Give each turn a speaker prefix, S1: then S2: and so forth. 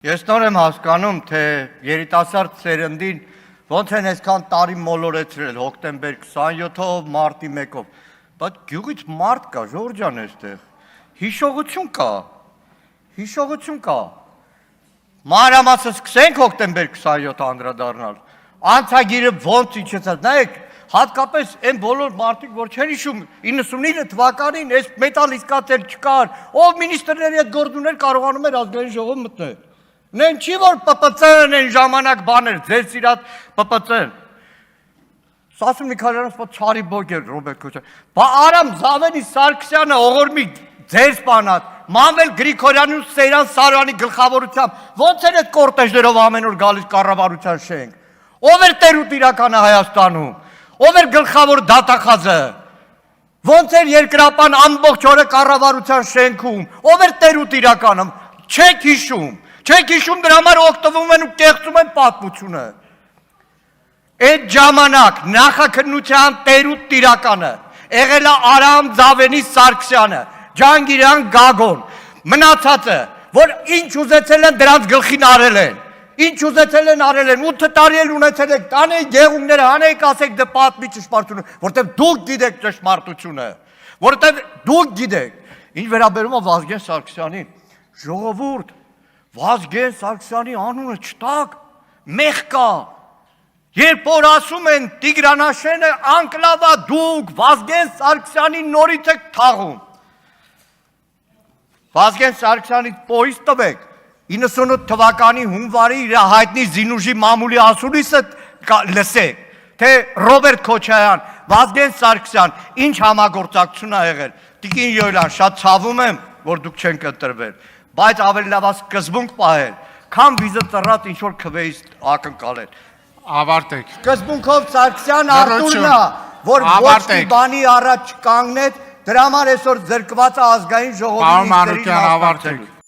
S1: Ես նոր եմ հասկանում, թե երիտասարդ սերնդին ոնց են այսքան տարի մոլորեցրել հոկտեմբեր 27-ով, մարտի 1-ով, բայց գյուղից մարդ կա, Ժորժ ջան այստեղ, հիշողություն կա, մանրամասը սկսենք հոկտեմբեր 27 անդրադառնալ, անցագիրը ոնց իջեցած, նայեք, հատկապես այն բոլոր մարդիկ, որ չեն հիշում 99 թվականին այս մետալ իսկացել չկար, ով մինիստրների հետ գործ ուներ կարողանում էր ազգային ժողով մտնել։ Նեն չի որ ՊՊՑ-ն են ժամանակ բաներ, ձեր սիրած ՊՊՑ-ն։ Սասուն Միքայելյանը սպա չարի բոգ էր Ռոբերտ Քոչարյան։ Բա Արամ Զավենի Սարգսյանը ողորմի ձեր սպանած, Մանվել Գրիգորյանի ու Սեյրան Սարոյանի գլխավորությամբ ոնց էր այդ կորտեժներով ամեն օր գալիս կառավարության շենք։ Ով էր տերուտ իրականը Հայաստանում, ով էր գլխավոր դատախազը։ Ոնց էր երկրապան ամբողջ օրը կառավարության շենքում, ով էր տերուտ իրականը, չեք հիշում։ Չեք հիշում դրա համար օգտվում են ու կեղծում են պատմությունը։ Այդ ժամանակ նախաքննության տերուտ տիրականը եղել է Արամ Զավենի Սարգսյանը, Ջանգիրյան Գագոն, մնացածը, որ ինչ ուզեցել են դրանց գլխին արել են, ինչ ուզեցել են արել են, 8 տարի էլ ունեցել եք, տանեիք գեղումները, հանեիք ասեք դե պատմի ճշմարտությունը, որտեվ դուք գիտեք ճշմարտությունը, որտեվ դուք գիտեք, ինչ վերաբերում է Վազգեն Սարգսյանին, ժողովուրդ Վազգեն Սարգսյանի անունը չտակ, մեղ կա, երբ որ ասում են Տիգրանաշենը անկլավա դուք Վազգեն Սարգսյանի նորից եք թաղում, Վազգեն Սարգսյանի պոյս տվեք, 98 թվականի հունվարի իր հայտնի Զինուժի մամուլի ասուլիսը լսեք, թե Ռոբերտ Քոչարյան, Վազգեն Սարգսյան, ինչ համագործակցություն է եղել, Տիկին Յոլյան, շատ ցավում եմ, որ դուք չենք ընտրվել, բայց ավելի լավ սկզբունք պահել, քան վիզը ծռած ինչ-որ քվեից ակնկալել։
S2: Ավարտեք։
S1: Սկզբունքով Սարգսյան Արտուրն է, որ ոչ մի բանի առաջ չկանգնեց, դրա համար այսօր զրկված է ազգային ժողովի
S2: Պարոն Մանուկյան, ավարտեք։